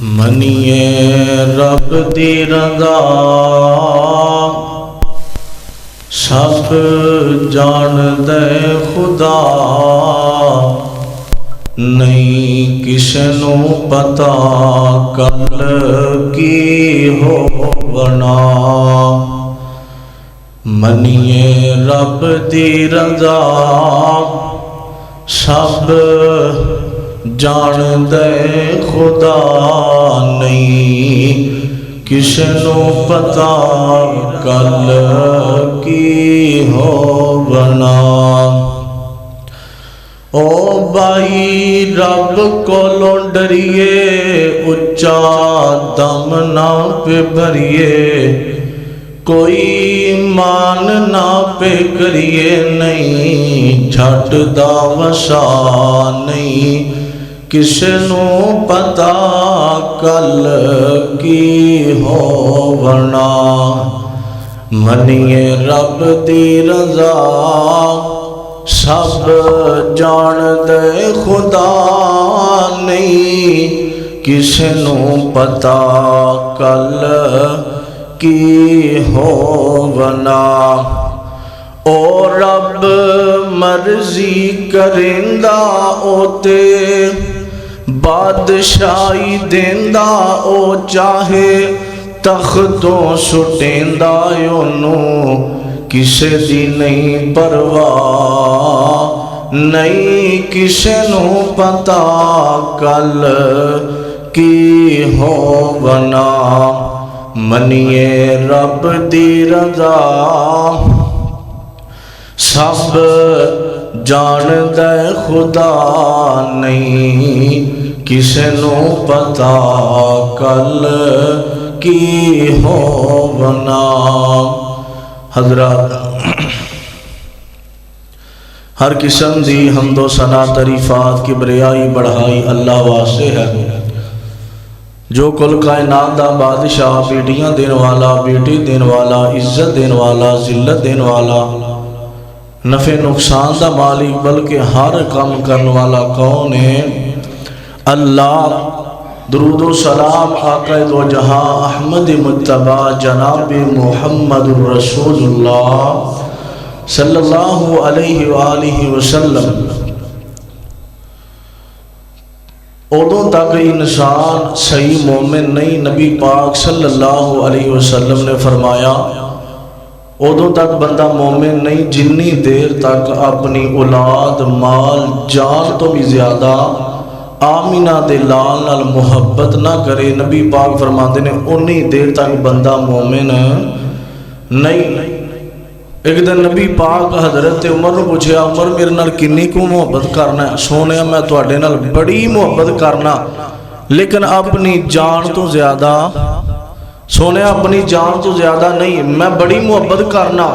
منیے رب دی رضا سب جان دے خدا نہیں کسے نو پتا کل کی ہونا منیے رب دی رضا سب جان دے خدا نہیں کسے نو پتا کل کی ہونا او بھائی رب کولوں ڈریے اچا دم نہ پہ بھریے کوئی مان نہ پہ کریے نہیں جھٹ دا وشا نہیں کسے نو پتا کل کی ہونا منیے رب دی رضا سب جان دے خدا نہیں کسے نو پتا کل کی ہونا او رب مرضی کرندہ اوتے بادشاہی دیندہ او چاہے تختوں سٹیندہ یونو کسے دی نہیں پرواہ نہیں کسے نو پتا کل کی ہونا منیے رب دی رضا سب جان دے خدا نہیں کسے نو پتا کل کی ہونا حضرات ہر قسم دی حمد و ثنا تعریفات کبریائی بڑھائی اللہ واسطے ہے جو کل کائنات دا بادشاہ بیٹیاں دین والا بیٹی دین والا عزت دین والا ذلت دین والا نفع نقصان دا مالک بلکہ ہر کام کرنے والا کون ہے اللہ درود و سلام آقا دو جہاں احمد متبع جناب محمد رسول اللہ صلی اللہ علیہ وآلہ وسلم ادوں تک انسان صحیح مومن نہیں نبی پاک صلی اللہ علیہ وسلم نے فرمایا ادوں تک بندہ مومن نہیں جنی دیر تک اپنی اولاد مال جان تو بھی زیادہ آمینہ دے لال نال محبت نہ کرے نبی پاک فرماتے ہیں انی دیر تک بندہ مومن نہیں ایک دن نبی پاک حضرت عمر نے پوچھا عمر میرے نال کنی کو محبت کرنا ہے سونے میں تواڈے نال بڑی محبت کرنا لیکن اپنی جان تو زیادہ سونے اپنی جان تو زیادہ نہیں میں بڑی محبت کرنا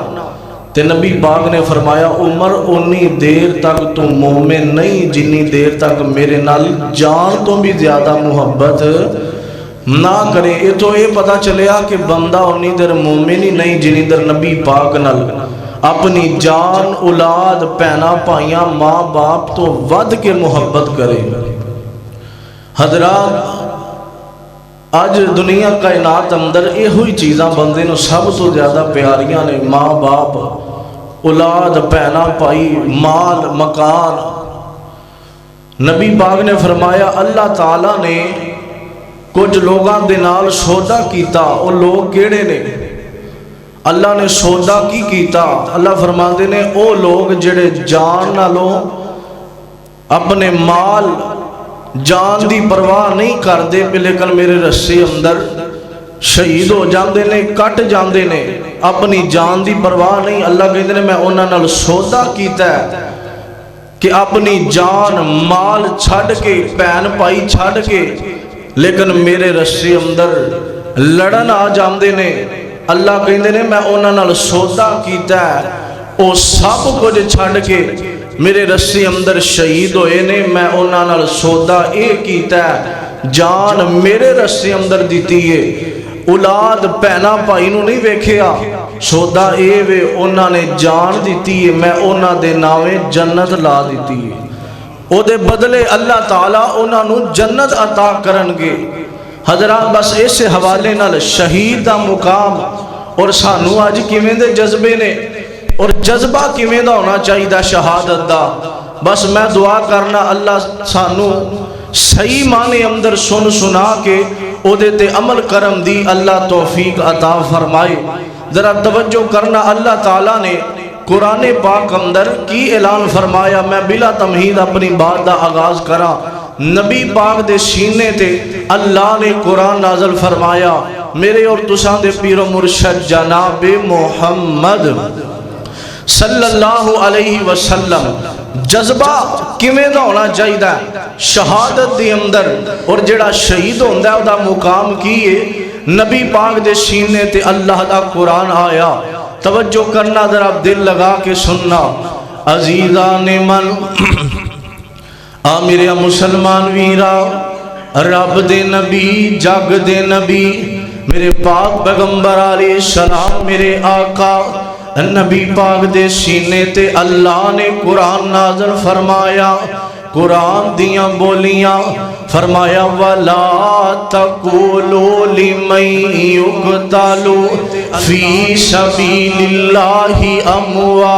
تے نبی پاک نے فرمایا عمر انی دیر تک تو مومن نہیں جنی دیر تک میرے نال جان تو بھی زیادہ محبت نہ کرے یہ تو یہ پتا چلیا کہ بندہ انی در مومن ہی نہیں جنی در نبی پاک نال اپنی جان اولاد پینا پائیاں ماں باپ تو ود کے محبت کرے حضرات آج دنیا کائنات اندر یہ ہوئی چیزاں بندے نو سب تو زیادہ پیاریاں نے ماں باپ اولاد پینا پائی مال مکان نبی پاک نے فرمایا اللہ تعالیٰ نے کچھ لوگاں دے نال سودا کیتا وہ لوگ کیڑے نے اللہ نے سودا کی کیتا اللہ فرماندے نے او لوگ جڑے جان نالوں اپنے مال جان دی پرواہ نہیں کر دے لیکن میرے رسے اندر شہید ہو جاندے نے کٹ جاندے نے اپنی جان دی پرواہ نہیں اللہ کہتے نے میں انہاں نال سودا کیتا ہے کہ اپنی جان مال چھڑ کے پین پائی چھڑ کے لیکن میرے رسے اندر لڑن آ جاندے نے اللہ کہتے نے میں انہاں نال سودا کیتا ہے او سب کچھ چھڑ کے میرے رسی اندر شہید ہوئے نے میں انہاں نال سودا اے کیتا ہے جان میرے رسی اندر دیتی ہے اولاد پینا پائی نو نہیں ویکھیا سودا اے وے انہاں نے جان دیتی ہے میں انہاں دے ناوے جنت لا دیتی ہے او دے بدلے اللہ تعالیٰ انہاں نو جنت عطا کرن گے حضرات بس اس حوالے نال شہید دا مقام اور سانو اج کیویں دے جذبے نے اور جذبہ کیویں دا ہونا چاہیے شہادت دا. بس میں دعا کرنا اللہ سانو صحیح معنی اندر سن سنا کے او دے تے عمل کرم دی اللہ توفیق عطا فرمائے. ذرا توجہ کرنا، اللہ تعالیٰ نے قرآن پاک اندر کی اعلان فرمایا. میں بلا تمہید اپنی بات دا آغاز کرا. نبی پاک دے سینے تے اللہ نے قرآن نازل فرمایا. میرے اور تساں دے پیر و مرشد جناب محمد صلی اللہ علیہ وسلم جذبہ کیویں دا ہونا چاہیے شہادت دے اندر، اور جڑا شہید ہوندا ہے او دا مقام کی ہے. نبی پاک دے سینے تے اللہ دا قرآن آیا. توجہ کرنا، ذرا دل لگا کے سننا. عزیزان من میرے مسلمان ویرا، رب دے نبی جگ دے نبی میرے پاک پیغمبر علیہ السلام میرے آقا نبی پاک دے سینے تے اللہ نے قرآن نازل فرمایا. قرآن دیاں بولیاں فرمایا وَلَا تَقُولُوا لِمَن يُقْتَلُ فِي سَبِيلِ اللَّهِ أَمْوَاتٌ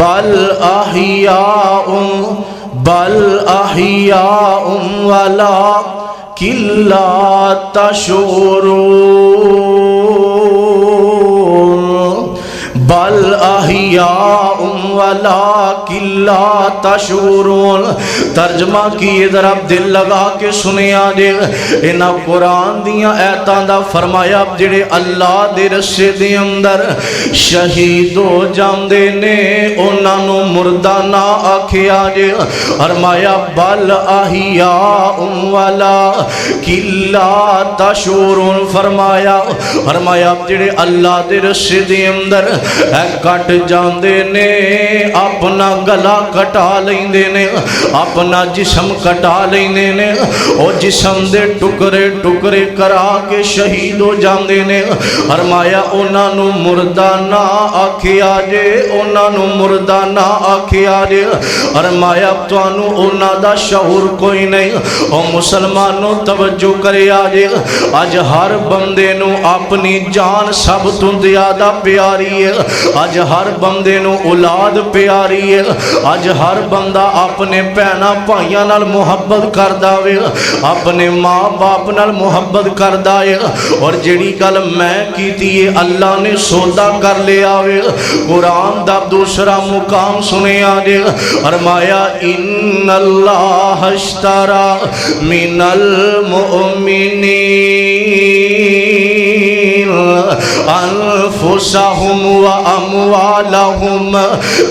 بَلْ أَحْيَاءٌ وَلَكِن لَّا تَشْعُرُونَ. بل احیاء ولکن لا تشعرون. ترجمہ کیے ذرا دل لگا کے سنیا جے. انہاں قرآن دیاں ایتاں دا فرمایا جڑے اللہ دے رسے دے اندر شہید ہو جاندے نے انہاں نو مردہ نہ آکھیا جے. فرمایا بل احیاء ولکن لا تشعرون. فرمایا جڑے اللہ دے رسے دے اندر کٹ جاندے نے اپنا گلا کٹا لیندے نے اپنا جسم کٹا لیندے نے او جسم دے ٹکڑے ٹکڑے کرا کے شہید ہو جاندے نے. فرمایا انہاں نو مردہ نہ آکھیا جے انہاں نو مردہ نہ آکھیا جے. فرمایا تانوں انہاں دا شعور کوئی نہیں. او مسلمانوں توجہ کریا جے. اج ہر بندے نو اپنی جان سب تو زیادہ پیاری ہے. آج ہر بندے نو اولاد پیاری ہے. آج ہر بندہ اپنے بہناں بھائیاں نال محبت کردا وے اپنے ماں باپ نال محبت کردا ہے. اور جڑی گل میں کیتی ہے اللہ نے سودا کر لیا وے. قرآن دا دوسرا مقام سنیا جے. فرمایا ان اللہ اشترى من المؤمنین انفسهم واموالهم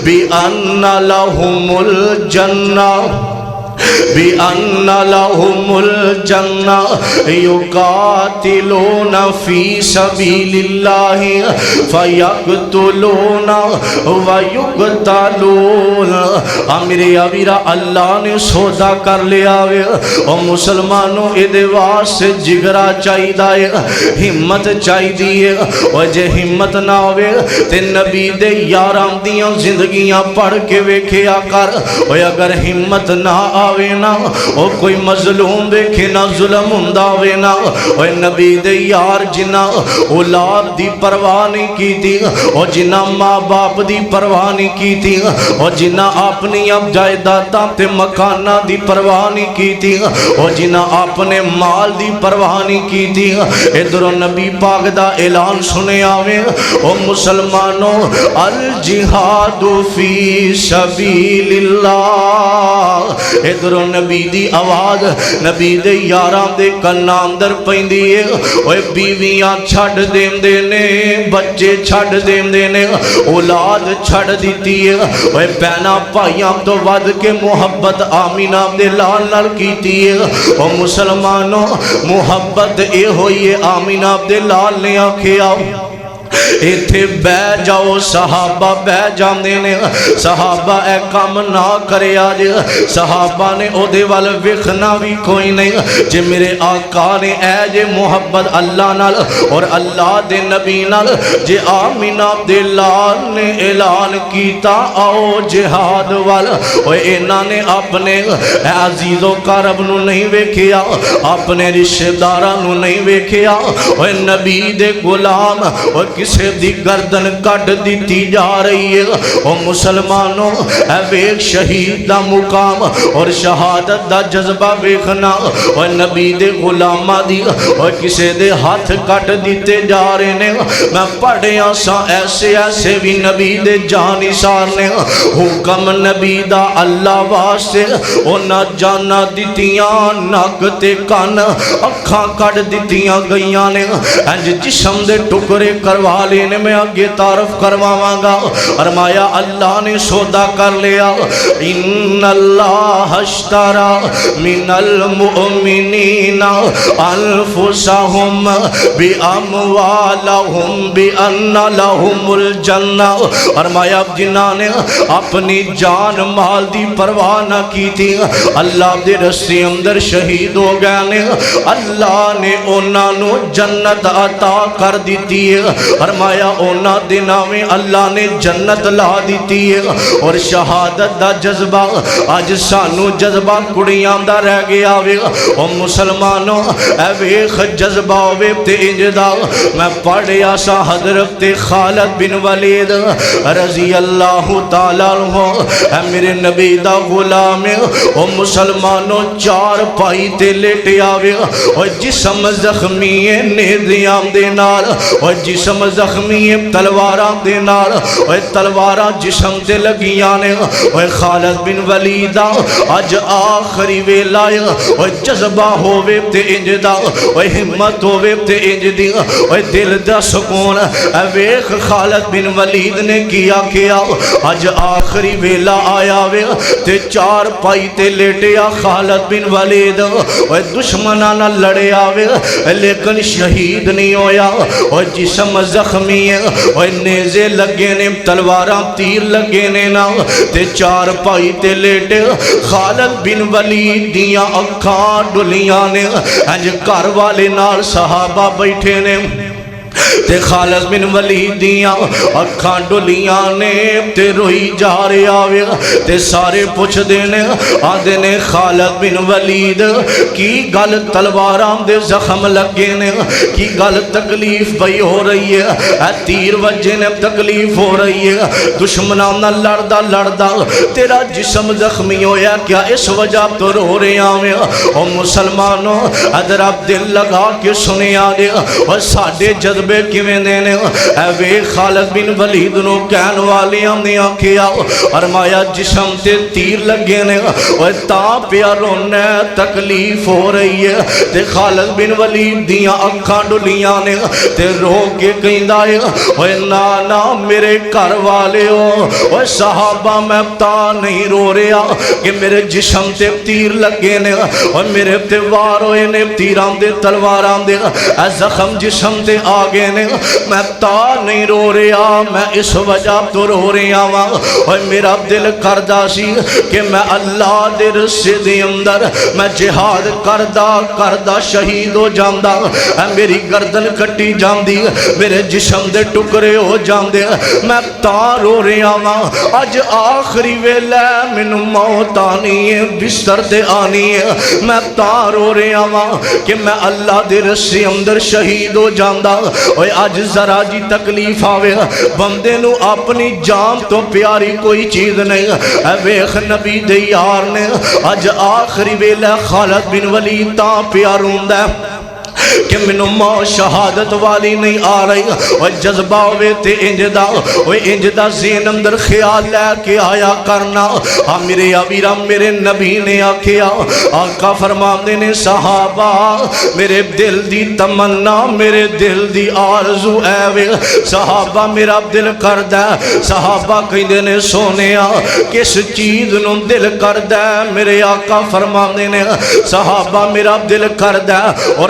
بان لهم الجنہ بِأَنَّ لَهُمُ الْجَنَّةَ يُقَاتِلُونَ فِي سَبِيلِ اللَّهِ فَيَقْتُلُونَ وَيُقْتَلُونَ. میرے آویرا اللہ نے سودا کر لیا وے. او مسلمانوں ادھے واسطے جگرا چاہیے ہمت چاہیے. اور جے ہمت نہ ہوئے تے نبی دے یاراں دیاں زندگیاں پڑھ کے ویکھیا کر. اور اگر ہمت نہ آوے نا او کوئی مظلوم دیکھے نہ ظلم ہوندا ہوے نا. او نبی دے یار جنہ اولاد دی پرواہ نہیں کیتی او جنہ ماں باپ دی پرواہ نہیں کیتی او جنہ اپنی اب جائیداداں تے مکاناں دی پرواہ نہیں کیتی او جنہ اپنے مال دی پرواہ نہیں کیتی. ادھر نبی پاک دا اعلان سنے آوے او مسلمانوں الجہاد فی سبیل اللہ. ادھر نبی دی آواز نبی دے یاراں دے کنا اندر پیندی ہے. اوے بیویاں چھڈ دیندے نے بچے چھڈ دیندے نے اولاد چھڈ دیتی ہے. اوے بہناں بھائیاں تو ود کے محبت آمینہ دے لال نال کیتی ہے. او مسلمانوں محبت اے ہوئی ہے آمینہ دے لال نے آکھیا ایتھے بہ جاؤ صحابہ بہ جاندے نے صحابہ اے کام نہ کرے آج صحابہ نے او دے وال ویکھنا بھی کوئی نہیں جے میرے آقا نے اے جے محبت اللہ نال اور اللہ دے نبی نال جے آمینہ دے لال نے اعلان کیتا آؤ جہاد وال اوے انہاں نے اپنے عزیز و قرب نو نہیں ویکھیا اپنے رشتہ داراں نو نہیں ویکھیا اوے نبی دے غلام او کسے دی گردن کٹ دیتی جا رہی ہے او مسلمانوں اے ویکھ شہید دا مقام اور شہادت دا جذبہ ویکھنا او نبی دے غلاماں دی او کسے دے ہاتھ کٹ دیتے جا رہے نے میں پڑھیا سا ایسے ایسے بھی نبی دے جانی سار نے حکم نبی دا اللہ واسطے او نہ جانا دیتیاں ناک تے کان اکھاں کٹ دیتیاں گئیاں نے انج جسم دے ٹکڑے کروا لینے میں آگے تعارف کرواواں گا فرمایا اللہ نے سودا کر لیا ان اللہ اشترى من المؤمنین انفسهم باموالهم بان لهم الجنہ فرمایا جنہاں نے اپنی جان مال دی پرواہ نہ کی تھی اللہ دے رستے اندر شہید ہو گئے نے اللہ نے انہاں نو جنت عطا کر دیتی ہے فرمایا اونا دنوں میں اللہ نے جنت لا دیتی ہے اور شہادت دا جذبہ آج سانو جذبہ کڑیاں دا رہ گیا وے او مسلمانوں اے ویخ جذبہ وے تے انجدہ میں پڑھیا سا حضرت خالد بن ولید رضی اللہ تعالیٰ عنہ اے میرے نبی دا غلام او مسلمانوں چار پائی تے لیٹے آوے اور جسم زخمی نیزیاں دے نال اور جسم زخمی تلواراں دے نال اور تلواراں جسم تے لگیاں نے اور خالد بن ولیدہ اج آخری ویلا اور جذبہ ہووے تے انجدہ اور ہمت ہووے تے انجدی اور دل دا سکون ویخ خالد بن ولید نے کیا اج آخری ویلا آیا وے تے چار پائی تے لیٹیا خالد بن ولید اور دشمنہ نہ لڑے آوے لیکن شہید نہیں ہویا اور جسم زخمی ہے اور نیزے لگے نے تلواراں تیر لگے نے نا تے چار پائی تے لیٹے خالد بن ولید دیاں اکھاں ڈلیاں نے انج گھر والے نال صحابہ بیٹھے نے تے خالد بن ولید دیاں اکھاں ڈلیاں نے تے روئی جا رہے آوے تے سارے پوچھ دینے آدھے نے خالد بن ولید کی گل تلواراں دے زخم لگے نے کی گل تکلیف بھئی ہو رہی ہے اے تیر وجہ نے تکلیف ہو رہی ہے دشمناں نہ لڑدا تیرا جسم زخمی ہویا کیا اس وجہ تو رو رہے آوے او مسلمانوں ادھر اب دل لگا کے سنے آگے اور ساڑھے جذبے کیویں دینے اے وے خالد بن ولید نو کہن والیاں نے آکھیا فرمایا جسم تے تیر لگے نے اور تا پیا رونے تکلیف ہو رہی ہے تے خالد بن ولید دیاں اکھاں ڈلیاں نے تے رو کے کہندا ہے اوے نا میرے گھر والے ہو اوے صحابہ میں تا نہیں رو رہا کہ میرے جسم تے تیر لگے نے اور میرے تے وار ہوئے نے تیراں دے تلواراں دے اے زخم جسم تے آگے نے میں تا نہیں رو رہا میں اس وجہ تو رو رہا ہوں اور میرا دل کردہ سی کہ میں اللہ دے رسے دے اندر میں جہاد کردہ شہید ہو جاندہ اے میری گردن کٹی جاندی میرے جسم دے ٹکرے ہو جاندے میں تا رو رہا ہوں اج آخری ویلے من موت آنی ہے بستر دے آنی ہے میں تا رو رہا ہوں کہ میں اللہ دے رسے اندر شہید ہو جاندہ اور آج ذرا جی تکلیف آوے بندے نو اپنی جان تو پیاری کوئی چیز نہیں اے ویخ نبی دے یار نے آج آخری ویلے خالد بن ولید تا پیار ہوندہ ہے کہ منو موت شہادت والی نہیں آ رہی اور جذبہ ہوئے تے انجدہ وہ انجدہ زین اندر خیال لے کے آیا کرنا میرے عبیرہ میرے نبی نے آکھیا آقا فرماندے نے صحابہ میرے دل دی تمنا میرے دل دی آرزو اے وے صحابہ میرا دل کردہ صحابہ کہندے نے سونیا کس چیز نو دل کردہ میرے آقا فرماندے نے صحابہ میرا دل کردہ اور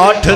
8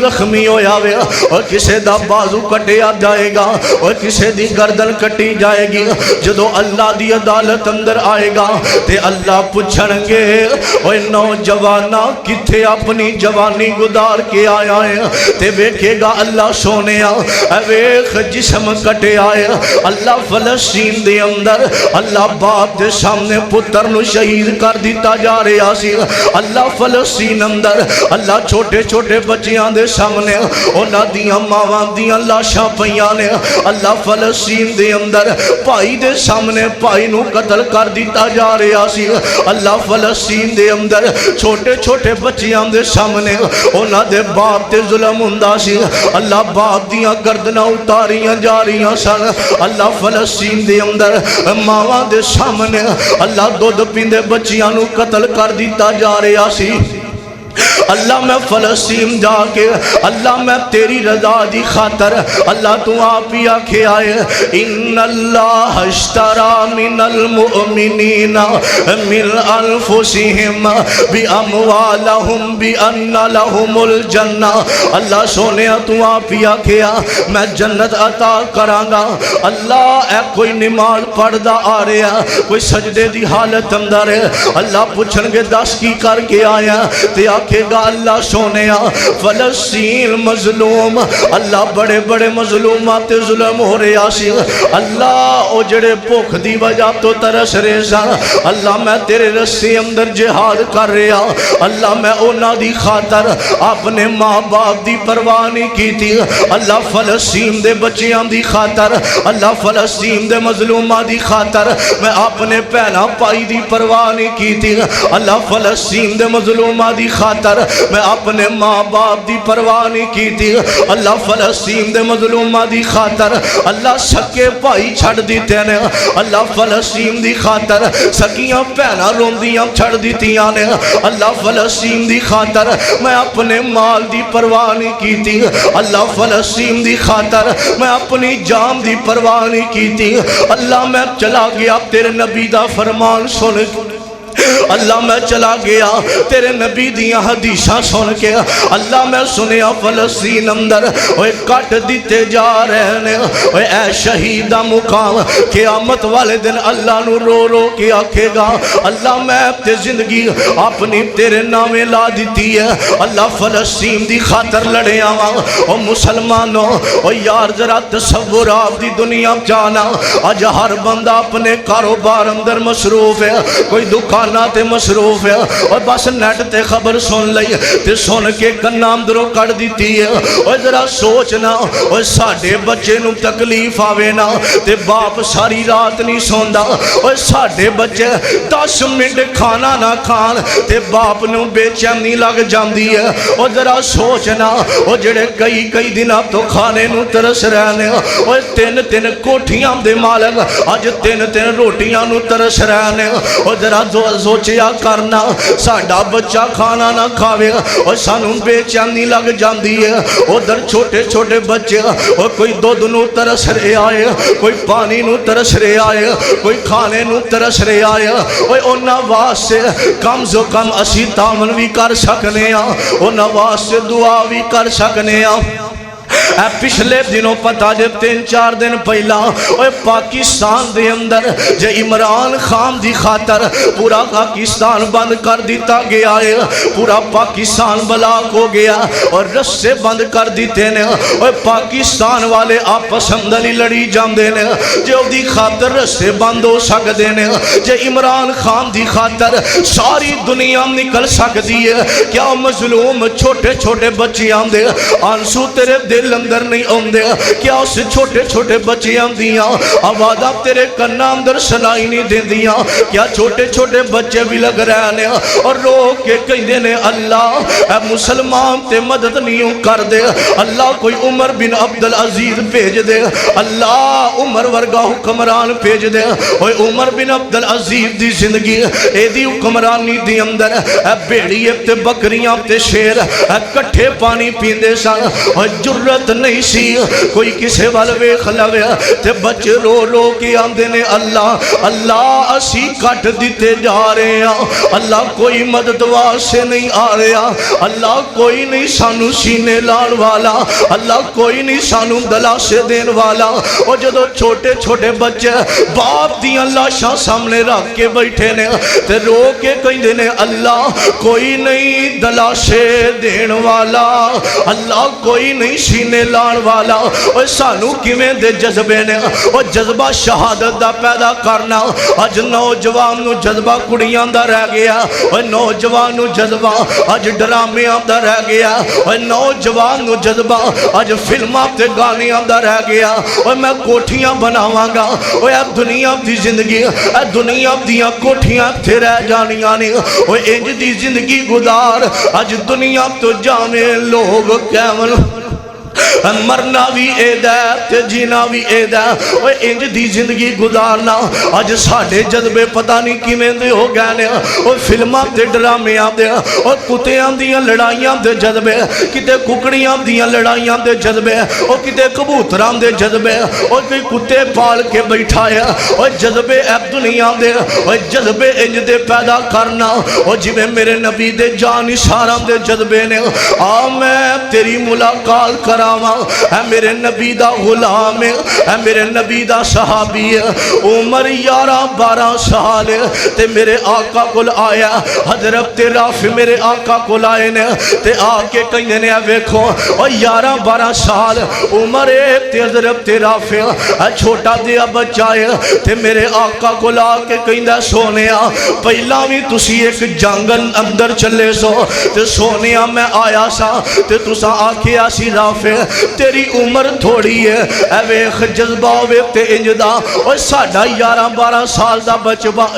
زخمی ہویا وے اور کسے دا بازو کٹیا جائے گا اور کسے دی گردن کٹی جائے گی جدو اللہ دی عدالت اندر آئے گا تے اللہ پوچھن گے اوے نوجوانا کتھے اپنی جوانی گزار کے آیا ہے تے ویکھے گا اللہ سونیا اے ویکھ جسم کٹے آئے اللہ فلسطین دے اندر اللہ باپ دے سامنے پتر نو شہید کر دیتا جا رہا سی اللہ فلسطین اندر اللہ چھوٹے چھوٹے بچیاں دے سامنے انہاں دیاں ماواں دیاں لاشاں پیاں نے اللہ فلسطین دے اندر بھائی دے سامنے بھائی نو قتل کر دیتا جا رہا سی اللہ فلسطین دے اندر چھوٹے چھوٹے بچیاں دے سامنے انہاں دے باپ تے ظلم ہوندا سی اللہ باپ دیاں گردناں اتاریاں جا رہیاں سن اللہ فلسطین دے اندر ماواں دے سامنے اللہ دودھ پیندے بچیاں نو قتل کر دیتا جا رہا سی اللہ میں فلسطین جا کے اللہ میں تیری رضا دی خاطر اللہ تو آپ ہی آکھے آئے ان اللہ اشترا من المؤمنین من انفسہم باموالہم بان لہم الجنہ اللہ سونے تو آپ ہی آکھے میں جنت عطا کرانگا اللہ اے کوئی نماز پڑھدا آ رہا کوئی سجدے دی حالت اندر ہے اللہ پوچھن گے دس کی کر کے آیا تے آکھے گا اللہ سونیا فلسطین مظلوم اللہ بڑے بڑے مظلومات ظلم ہو رہا سی اللہ او جڑے بھوک دی وجہ تو ترس رہے سن اللہ میں تیرے رستے اندر جہاد کر رہا اللہ میں اونا دی خاطر اپنے ماں باپ دی پرواہ نہیں کی تھی اللہ فلسطین دے بچیاں دی خاطر اللہ فلسطین دے مظلومہ دی خاطر میں اپنے پہنا پائی دی پرواہ نہیں کی تھی اللہ فلسطین دے مظلومہ دی خاطر میں اپنے ماں باپ دی پرواہ نہیں کی تھی اللہ فلسطین دے مظلومہ دی خاطر اللہ سکے بھائی چھڑ دیتے نے اللہ فلسطین دی خاطر سکیاں پہنا روندیاں چھڑ دیتیاں نے اللہ فلسطین دی خاطر میں اپنے مال دی پرواہ نہیں کی تھی اللہ فلسطین دی خاطر میں اپنی جان دی پرواہ نہیں کی تھی اللہ میں چلا گیا تیرے نبی دا فرمان سن اللہ میں چلا گیا تیرے نبی دیاں حدیثاں سن کے اللہ میں سنیا فلسطین اندر اوے کٹ دیتے جا رہے نے اوے اے شہیدہ مقام قیامت والے دن اللہ نو رو رو کے آکھے گا اللہ میں اپنے زندگی اپنی تیرے نامے لا دیتی ہے اللہ فلسطین دی خاطر لڑے آواں او مسلمانوں او یار ذرا تصور آپ دی دنیا جانا آج ہر بندہ اپنے کاروبار اندر مصروف ہے کوئی دکان تے مصروف ہے اور بس نیٹ تے خبر سن لئی تے سن کے کنام دروں کڑ دیتی ہے اور ذرا سوچنا اور ساڑھے بچے نو تکلیف آوے نا تے باپ ساری رات نہیں سوندا اور ساڑھے بچے 10 منٹ کھانا نہ کھان تے باپ نو بے چینی لگ جاندی ہے اور ذرا سوچنا اور جڑے کئی دنہ تو کھانے نو ترس رہنے اور تین کوٹھیاں دے مالک آج تین روٹیاں نو ترس رہنے اور ذرا سوچیا کرنا ساڑھا بچہ کھانا نہ کھاوے اور سانوں بے چینی لگ جاندی ہے ادھر چھوٹے چھوٹے بچے اور کوئی دودھ نو ترس رہے آئے کوئی پانی نو ترس رہے آئے کوئی کھانے نو ترس رہے آئے اور انہاں واسطے کم سے کم اسی تعاون بھی کر سکنے ہیں انہاں واسطے دعا بھی کر سکنے ہیں اے پچھلے دنوں پتہ جب 3-4 دن پہلا اوے پاکستان دے اندر جے عمران خان دی خاطر پورا پاکستان بند کر دیتا گیا ہے پورا پاکستان بلاک ہو گیا اور رستے بند کر دیتے نے اوے پاکستان والے آپس اندر ہی لڑی جاندے نے جو دی خاطر رستے بند ہو سکدے نے جے عمران خان دی خاطر ساری دنیا نکل سکدی ہے کیا مظلوم چھوٹے چھوٹے بچیاں دے آنسو تیرے دل اندر نہیں ہوندے کیا اس چھوٹے چھوٹے بچیاں دیاں آوازہ تیرے کنا اندر سنائی نہیں دیں دیاں کیا چھوٹے چھوٹے بچے بھی لگ رہے ہیں اور رو کے کہیں دینے اللہ اے مسلمان تے مدد نہیں کر دے اللہ کوئی عمر بن عبدالعزیز بھیج دے اللہ عمر ورگا حکمران بھیج دے اوے عمر بن عبدالعزیز دی زندگی اے دی حکمرانی دی اندر اے بیڑی تے بکریاں تے شیر اے کٹھے پانی پیندے سن اور جر جرت نہیں سی کوئی کسے وال ویکھ لوے تے بچے رو رو کے آندے نے اللہ اللہ اسی کٹ دیتے جا رہے ہیں اللہ کوئی مدد واسطے نہیں آ رہا اللہ کوئی نہیں سانو سینے لان والا اللہ کوئی نہیں سانو دلاسے دین والا اور جدو چھوٹے چھوٹے بچے باپ دیاں لاشاں سامنے رکھ کے بیٹھے نے تے رو کے کہندے نے اللہ کوئی نہیں دلاسے دین والا اللہ کوئی نہیں سینے لان والا اور سانو کیویں دے جذبے نے اور جذبہ شہادت دا پیدا کرنا اج نوجوان نو جذبہ کڑیاں دا رہ گیا اور نوجوان نو جذبہ اج ڈرامیاں دا رہ گیا اور نوجوان نو جذبہ اج فلماں تے گانیاں دا رہ گیا اور میں کوٹھیاں بناواں گا اور اے دنیا دی زندگی اے دنیا دیاں کوٹھیاں تے رہ جانیاں نے اور انج دی زندگی گزار اج دنیا تو جانے لوگ کیون مرنا بھی عید ہے تے جینا بھی عید ہے اور انج دی زندگی گزارنا اج ساڈے جذبے پتہ نہیں کیویں دے ہو گئے نے اور فلماں تے ڈرامیاں دے اور کتیاں دیاں لڑائیاں دے جذبے کتے ککڑیاں دیاں لڑائیاں دے جذبے اور کتے کبوتراں دے جذبے اور کوئی کتے پال کے بیٹھا ہے اور جذبے اے دنیا دے اور جذبے انج دے پیدا کرنا اور جویں میرے نبی دے جان اشاراں دے جذبے نے آ میں تیری ملاقات کراواں اے میرے نبی دا غلام اے میرے نبی دا صحابی عمر 11-12 سال تے میرے آقا کول آیا حضرت رافع میرے آقا کول آئے نے تے آ کے کہنے نے ویکھو او 11-12 سال عمر تے حضرت رافع چھوٹا دیا بچہ ہے تے میرے آقا کول آ کے کہندا سونیا پہلا بھی تسی ایک جنگل اندر چلے سو تے سونیا میں آیا سا تے تساں آکھیا سی رافع تیری عمر تھوڑی ہے اے ویخ جذبہ ویخ تے انجدہ اور ساڑھا 11-12 سال دا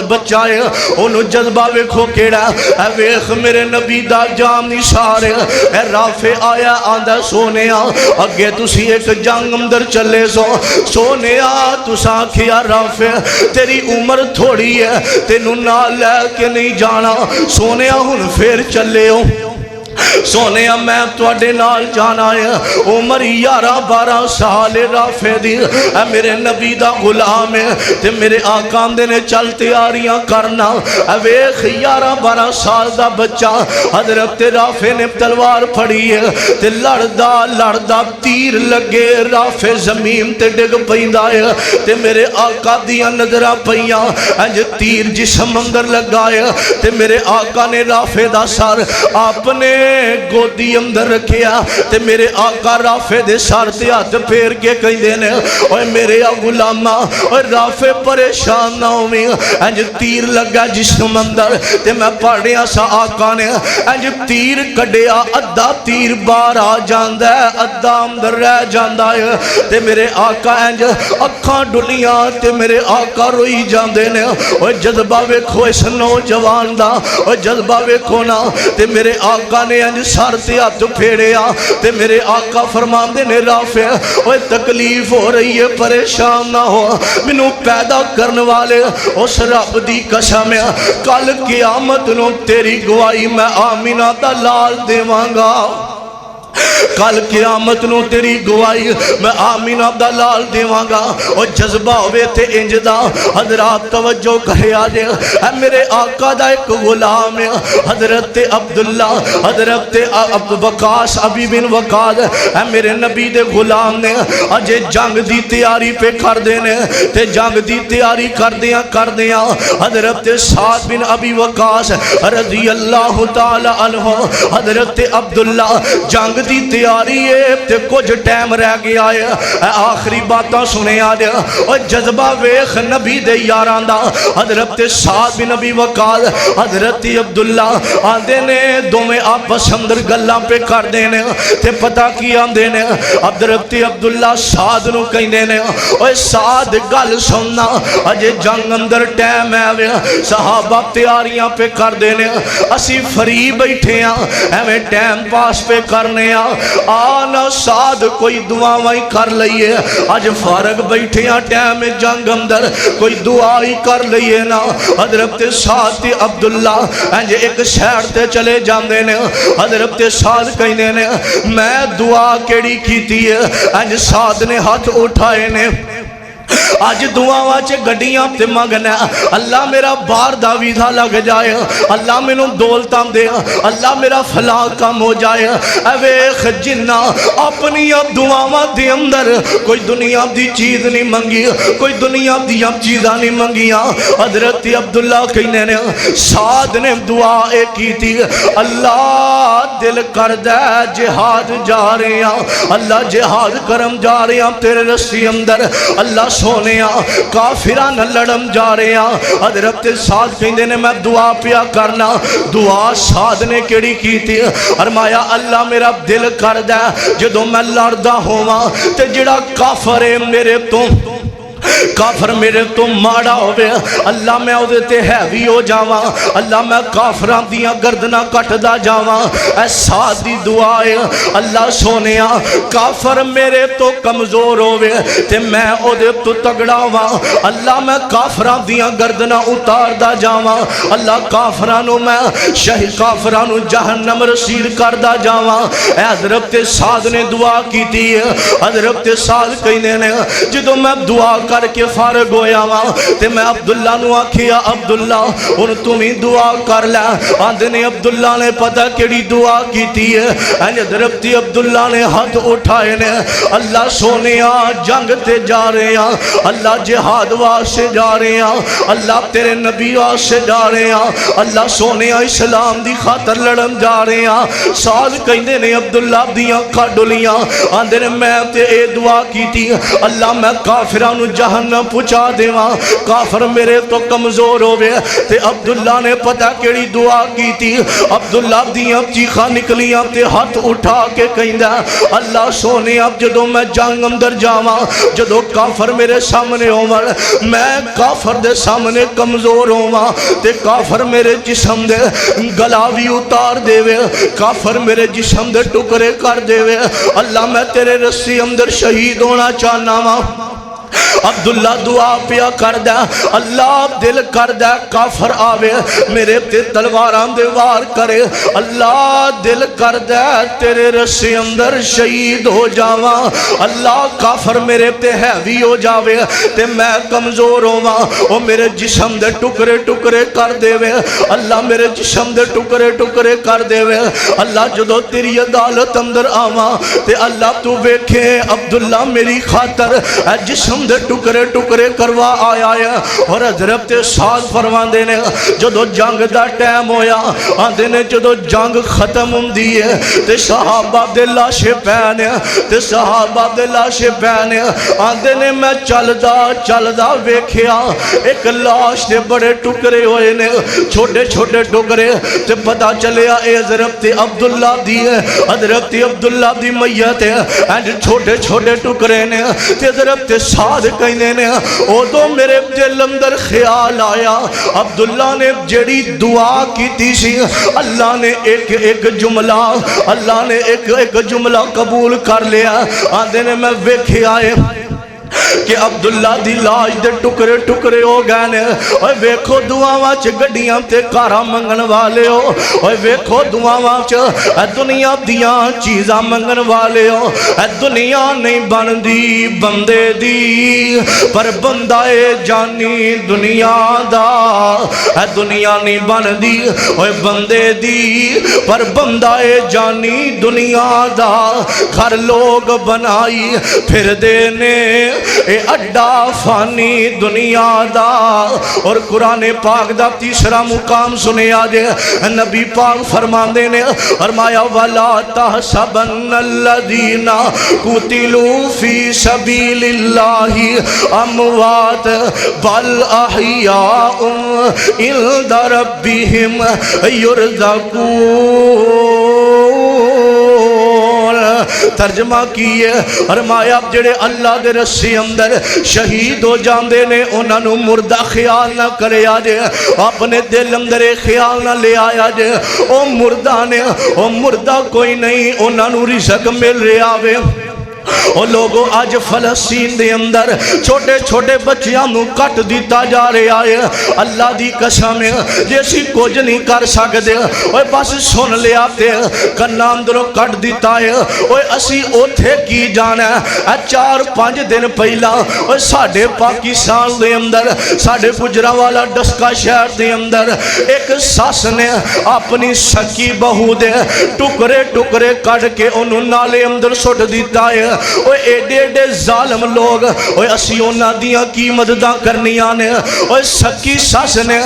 بچہ ہے انہوں جذبہ ویکھو کیڑا اے ویخ میرے نبی دا جام نشار ہے اے رافع آیا آندہ سونیا اگے تسی ایک جنگ اندر چلے سونیا تسا کیا رافع تیری عمر تھوڑی ہے تینوں نہ لے کے نہیں جانا سونیا ہن پھر چلے ہو سونیا میں توڑے نال جانا ہے عمر 11-12 سال رافع دی اے میرے نبی دا غلام ہے تے میرے آقا دے نے چل تیاریاں کرنا اے ویخ 11-12 سال دا بچہ حضرت رافع نے تلوار پھڑی ہے تے لڑدا تیر لگے رافع زمین تے ڈگ پیندا ہے تے میرے آقا دیاں نظراں پیاں انج تیر جسم اندر لگایا تے میرے آقا نے رافع دا سر اپنے گودی اندر رکھیا تے میرے آقا رافع دے سر تے ہاتھ پھیر کے کہندے نے اوے میرے غلاماں اوے رافع پریشان نہ ہوویں انج تیر لگا جسم اندر تے میں پڑھیا سا آقا نے انج تیر کڈیا ادھا تیر باہر آ جاندا ہے ادھا اندر رہ جاندا ہے تے میرے آقا انج اکھاں ڈلیاں تے میرے آقا روئی جاندے نے اوے جذبہ ویکھو اس نوجوان دا اوے جذبہ ویکھو نا تے میرے آقا نے انج سر تے ہاتھ پھیڑیا تے میرے آقا فرماندے نے رافع اوے تکلیف ہو رہی ہے پریشان نہ ہو مینوں پیدا کرنے والے اس رب دی قسم ہے کل قیامت نو تیری گواہی میں آمینہ دا لال دیواں گا کل قیامت نو تیری گواہی میں آمینہ دا لال دیواں گا اور جذبہ ہوئے تے انجدہ حضرات توجہ کرے آجے اے میرے آقا دا ایک غلام ہے حضرت عبداللہ حضرت وقاص ابی بن وقاص اے میرے نبی دے غلام نے اجے جنگ دی تیاری پہ کر دینے تے جنگ دی تیاری کر دیاں حضرت سعد بن ابی وقاص رضی اللہ تعالی عنہ حضرت عبداللہ جنگ دی تیاری ہے تے کچھ ٹائم رہ گیا ہے آخری باتاں سنے آدھے اور جذبہ ویخ نبی دے یاران دا حضرت سعد بن نبی وقال حضرت عبداللہ آدھے نے دو میں آپس اندر گلاں پہ کر دینے تے پتہ کیا دینے حضرت عبداللہ سعد نو کہیں دینے اور سعد گل سننا اجے جنگ اندر ٹائم ہے صحابہ تیاریاں پہ کر دینے اسی فری بیٹھے ہیں ہمیں ٹائم پاس پہ کرنے آنا ساتھ کوئی دعا ہی کر لئیے اج فارغ بیٹھے ہیں ٹائم جنگ اندر کوئی دعا ہی کر لئیے نا حضرت ساتھ عبداللہ انج ایک شہر تے چلے جاندے نے حضرت ساتھ کہنے نے میں دعا کیڑی کیتی ہے انج ساتھ نے ہاتھ اٹھائے نے آج دعاواں چے گڈیاں تے مانگنا اللہ میرا بار دا ویزا لگ جائے اللہ میں نوں دولتاں دے اللہ میرا فلاں کام ہو جائے اے ویکھ جنہ اپنی دعاواں دے اندر کوئی دنیا دی چیز نہیں منگی کوئی دنیا دی چیزاں نہیں منگیاں حضرت عبداللہ کہنے نے سعد نے دعا اے کی تھی اللہ دل کر دے جہاد جا رہے ہیں اللہ جہاد کرم جا رہے ہیں تیرے رسی اندر اللہ سونے کافران لڑم جا رہے ہیں حضرت سعد کہندے نے میں دعا پیا کرنا دعا سعد نے کیڑی کی تھی فرمایا اللہ میرا دل کر دے جدوں میں لڑدا ہوواں تے جڑا کافر ہے میرے تو کافر میرے تو ماڑا ہوئے اللہ میں او دیتے ہیوی ہو جاواں اللہ میں کافران دیاں گردنا کٹدا جاواں اے سادی دعائے اللہ سونیا کافر میرے تو کمزور ہوئے تے میں او دے تو تگڑا ہواں اللہ میں کافران دیاں گردنا اتار دا جاواں اللہ کافرانو میں شہید کافرانو جہنم رسید کر دا جاواں اے حضرت سعد نے دعا کی تھی حضرت سعد کہنے نے جدو میں دعا کر کے فارغ ہویا ہاں تے میں عبداللہ نو آکھیا عبداللہ ان تمہیں دعا کر لے آندھنے عبداللہ نے پتہ کیڑی دعا کیتی ہے حضرت عبداللہ نے ہاتھ اٹھائے نے اللہ سونیا جنگ تے جا رہے ہیں اللہ جہاد واسطے جا رہے ہیں اللہ تیرے نبی واسطے جا رہے ہیں اللہ سونیا اسلام دی خاطر لڑن جا رہے ہیں سعد کہندے نے عبداللہ دیاں کھڈولیاں آندھنے میں تے اے دعا کیتی اللہ میں کافرانو جہنم پچا دیواں کافر میرے تو کمزور ہوئے تے عبداللہ نے پتہ کیڑی دعا کی تھی عبداللہ دیاں چیخاں نکلیاں تے ہاتھ اٹھا کے کہندہ اللہ سونے اب جدو میں جنگ اندر جاواں جدو کافر میرے سامنے ہوواں میں کافر دے سامنے کمزور ہوواں تے کافر میرے جسم دے گلاوی اتار دے وے کافر میرے جسم دے ٹکرے کر دے وے اللہ میں تیرے رسی اندر شہید ہونا چاہنا ماں عبداللہ دعا پیا کر دے اللہ دل کر دے کافر آوے میرے تے تلواران دے وار کرے اللہ دل کر دے تیرے رسی اندر شہید ہو جاواں اللہ کافر میرے تے ہیوی ہو جاوے تے میں کمزور ہوواں او میرے جسم دے ٹکرے ٹکرے کر دے وے اللہ میرے جسم دے ٹکرے ٹکرے کر دے وے اللہ جدو تیری عدالت اندر آواں تے اللہ تو ویکھے عبداللہ میری خاطر اے جسم دے ٹکرے ٹکرے کروا آیا ہے اور حضرت سعد فرمان دینے جدو جنگ دا ٹائم ہویا آندے نے جدو جنگ ختم ہوندی ہے تے صحابہ دے لاشے پہنے تے صحابہ دے لاشے پہنے آندے نے میں چل دا ویکھیا ایک لاش دے بڑے ٹکرے ہوئے نے چھوٹے چھوٹے ٹکرے تے پتا چلیا اے حضرت عبداللہ دی ہے حضرت عبداللہ دی میت ہے اینڈ چھوٹے چھوٹے ٹکرے نے تے حضرت سعد کہنے نے او تو میرے دل اندر خیال آیا عبداللہ نے جڑی دعا کی تھی سی اللہ نے ایک جملہ اللہ نے ایک جملہ قبول کر لیا آندے نے میں ویکھے آئے کہ عبداللہ دی لاش دے ٹکرے ٹکرے ہو گئے نے اوے ویکھو دعاواں چ گڈیاں تے کاراں منگن والے ہو اوے ویکھو دعاواں چ اے دنیا دیاں چیزاں منگن والے ہو اے دنیا نہیں بندی بندے دی پر بندہ اے جانی دنیا دا اے دنیا نہیں بندی اوے بندے دی پر بندہ اے جانی دنیا دا گھر لوگ بنائی پھر دینے اے اڈا فانی دنیا دا اور قرآن پاک دا تیسرا مقام سنے آجے نبی پاک فرمان دینے فرمایا وَلَا تَحْسَبَنَّ الَّذِينَ قُتِلُوا فِي سَبِيلِ اللَّهِ أَمْوَاتٍ بَلْ أَحْيَاءٌ عِندَ رَبِّهِمْ يُرْزَقُونَ ترجمہ کیے فرمایا جڑے اللہ دے رسے اندر شہید ہو جاندے نے انہاں نو مردہ خیال نہ کریا جے اپنے دل اندر خیال نہ لے آیا جے او مردہ نے او مردہ کوئی نہیں انہاں نو رزق مل رہا وے اور لوگوں آج فلسطین دے اندر چھوٹے چھوٹے بچیاں نو کٹ دیتا جا رہا ہے اللہ دی قسم جیسی کچھ نہیں کر سکتے اوے بس سن لیا تے کنا اندروں کٹ دیتا ہے اوے اسی اوتھے کی جانا ہے 4-5 دن پہلا اوے ساڑھے پاکستان دے اندر ساڑھے گجرانوالہ ڈسکا شہر دے اندر ایک ساس نے اپنی سکی بہو دے ٹکرے ٹکرے کٹ کے انہوں نالے اندر سٹ دیتا ہے اوے ایڈے ایڈے ظالم لوگ اوے اسی اونا دیاں کی مدداں کرنی آنے اوے سکی ساس نے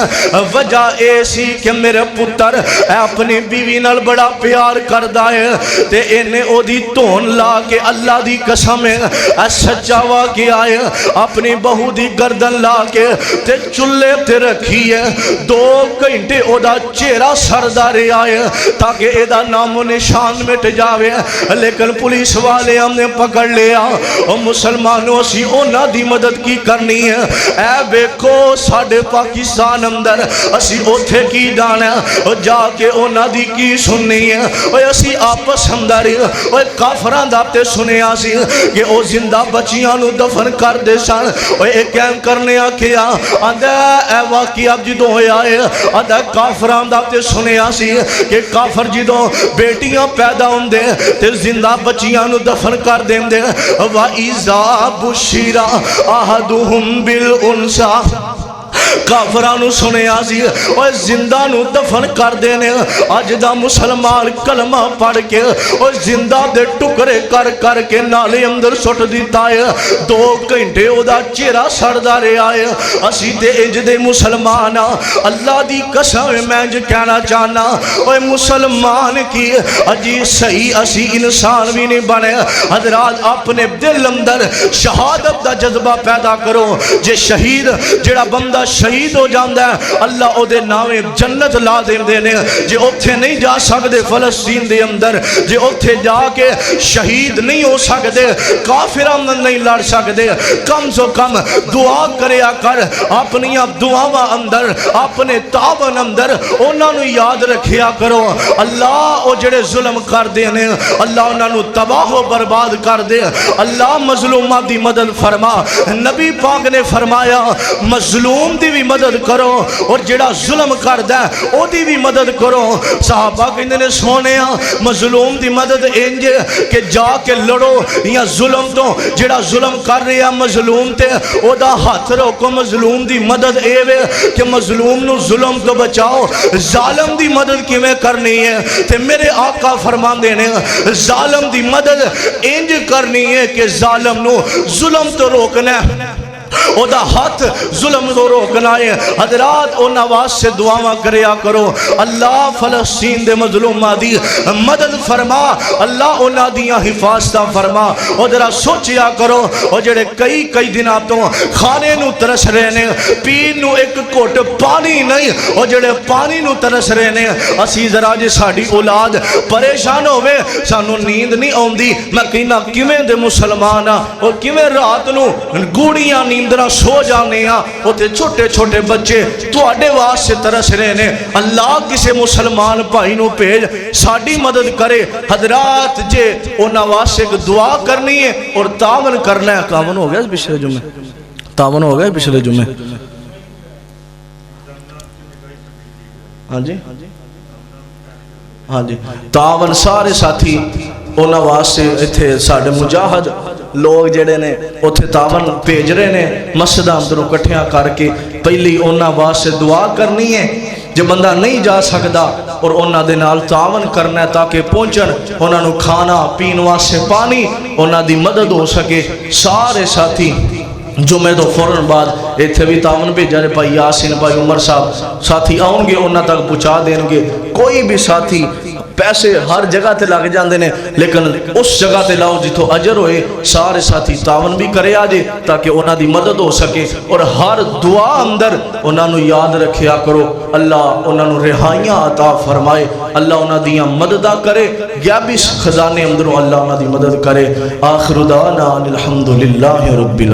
وجہ ایسی کہ میرے پتر اپنی بیوی نال بڑا پیار کردہ ہے تے انہیں او دی تون لا کے اللہ دی قسم سچا واقعہ آئے اپنی بہو دی گردن لا کے تے چلے تے رکھی ہے 2 گھنٹے او دا چہرہ سردارے آئے تاکہ اے دا نام و نشان مٹ جاوے لیکن پولیس والے ہم نے پکڑ لیا اور مسلمانوں اسی اونا دی مدد کی کرنی ہے اے بیکو ساڑھے پاکستان اندر اسی اوتھے کی جانا اور جا کے اونا دی کی سننی ہے اور اسی آپس اندر اور کافران داپتے سنے آسی کہ او زندہ بچیاں نو دفن کر دے سان اور ایک کیم کرنے آکیا آدھے اے واقعی اب جدوں ہویا ہے آدھے کافران داپتے سنے آسی کہ کافر جدوں بیٹیاں پیدا ہوں دے تے زندہ بچیاں نو دفن کر دیں دے وَإِذَا بُشِّرَ أَحَدُهُمْ بِالْأُنْثَىٰ کافرانو سنے آزی اور زندہ نو دفن کر دینے آج دا مسلمان کلمہ پڑھ کے اور زندہ دے ٹکرے کر کر کے نالے اندر سٹ دیتا ہے 2 گھنٹے او دا چہرہ سردارے آئے اسی دے انج دے مسلمان اللہ دی قسم میں جو کہنا چاہنا اور مسلمان کی اجی صحیح اسی انسان بھی نہیں بنے حضرات اپنے دل اندر شہادت دا جذبہ پیدا کرو جے شہید جڑا بندہ شہید ہو جاندہ ہے اللہ او دے نامے جنت لا دینے جے اوتھے نہیں جا سکتے فلسطین دے اندر جے اوتھے جا کے شہید نہیں ہو سکتے کافران نہیں لڑ سکتے کم سے کم دعا کریا کر اپنی دعاواں اندر اپنے تابن اندر انہاں نو یاد رکھیا کرو اللہ او جڑے ظلم کر دینے اللہ انہاں نو تباہ و برباد کر دے اللہ مظلومہ دی مدد فرما نبی پاک نے فرمایا مظلوم دی بھی مدد کرو اور جڑا ظلم کر دے او دی بھی مدد کرو صحابہ کہندے نے سونیا مظلوم دی مدد انج کہ جا کے لڑو یا ظلم تو جڑا ظلم کر رہا مظلوم تے او دا ہاتھ روکو مظلوم دی مدد اے وے کہ مظلوم نو ظلم تو بچاؤ ظالم دی مدد کی میں کرنی ہے تے میرے آقا فرمان دینے ظالم دی مدد انج کرنی ہے کہ ظالم نو ظلم تو روکنا ہے او دا ہاتھ ظلم دو روکنا ہے حضرات او نواز سے دعاواں کریا کرو اللہ فلسطین دے مظلومہ دی مدد فرما اللہ اونا دیاں حفاظتہ فرما او درہ سوچیا کرو او جڑے کئی دناتوں کھانے نو ترس رہنے پین نو ایک کوٹ پانی نہیں او جڑے پانی نو ترس رہنے اسی ذرا جے ساڑی اولاد پریشان ہوئے سانو نیند نہیں آن دی میں کہنا کیویں دے مسلمانا اور کیویں رات نو گوڑیاں نیندرہ سو جانے ہاں ہوتے چھوٹے چھوٹے بچے تو اڈے واس سے ترس رہے نے اللہ کسے مسلمان بھائی نو پیج ساڑی مدد کرے حضرات جے اونا واسے دعا کرنی ہے اور تعاون کرنا ہے تعاون ہو گیا پچھلے جمعے تعاون ہو گیا پچھلے جمعے ہاں جی ہاں جی تعاون سارے ساتھی اونا واسے اتھے ساڑے مجاہد لوگ جڑے نے اتھے تعاون پیج رہے نے مسجدہ اندروں کٹھیاں کر کے پہلی اونا واسے دعا کرنی ہے جو بندہ نہیں جا سکتا اور اونا دے نال تعاون کرنا ہے تاکہ پہنچن اونا نو کھانا پین واسے پانی اونا دی مدد ہو سکے سارے ساتھی جمعہ تو فوراں بعد ایتھے بھی تعاون بھی جارے بھائی یاسین بھائی عمر صاحب ساتھی آؤں گے انہاں تک پہنچا دیں گے کوئی بھی ساتھی پیسے ہر جگہ تے لگ جاندے نے لیکن اس جگہ تے لاؤ جتھوں اجر ہوئے سارے ساتھی تعاون بھی کرے آجے تاکہ انہاں دی مدد ہو سکے اور ہر دعا اندر انہاں نو یاد رکھیا کرو اللہ انہاں نو رہائیاں عطا فرمائے، اللہ انہاں دیاں مددہ کرے، غیبی خزانے اندروں اللہ انہاں دی مدد کرے۔ آخر دعوانا الحمدللہ رب العالمین۔